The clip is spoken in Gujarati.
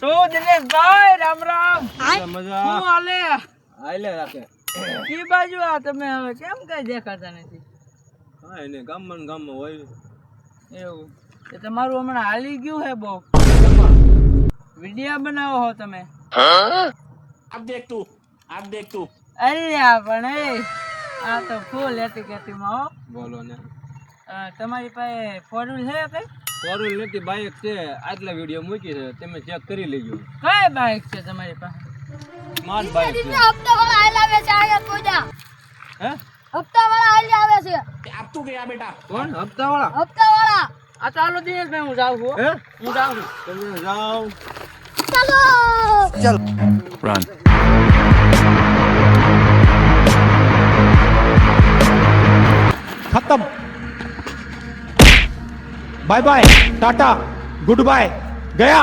શું દિનેશભાઈ રામ રામ મજા શું હાલે આલે રાખે કી બાજુ આ તમે હવે કેમ કઈ દેખાતા નથી હા એને ગામમાં હોય એવું તો તમારું હમણાં હાલી ગયું હે બહુ વિડિયા બનાવો હો તમે आप देख तू અલ્યા પણ એ આ તો ફૂલ એટીકેટીમાં હો બોલો ને તમારી પાસે ફોર વ્હીલ છે કઈ ફોર વ્હીલ નથી બાઇક છે આટલા વિડીયો મૂકી છે તમે ચેક કરી લેજો કઈ બાઇક છે તમારી પાસે સ્માર્ટ બાઇક છે હપ્તા વાળા આયલા આવે છે આયા કોઈના હે હપ્તા વાળા આયલા આવે છે अब तू गया बेटा કોણ હપ્તા વાળા હપ્તા વાળા આ ચાલો દિનેશભાઈ હું જાઉં છું હે હું જાઉં છું તમે જાઓ ચલો खत्म bye bye tata good bye गया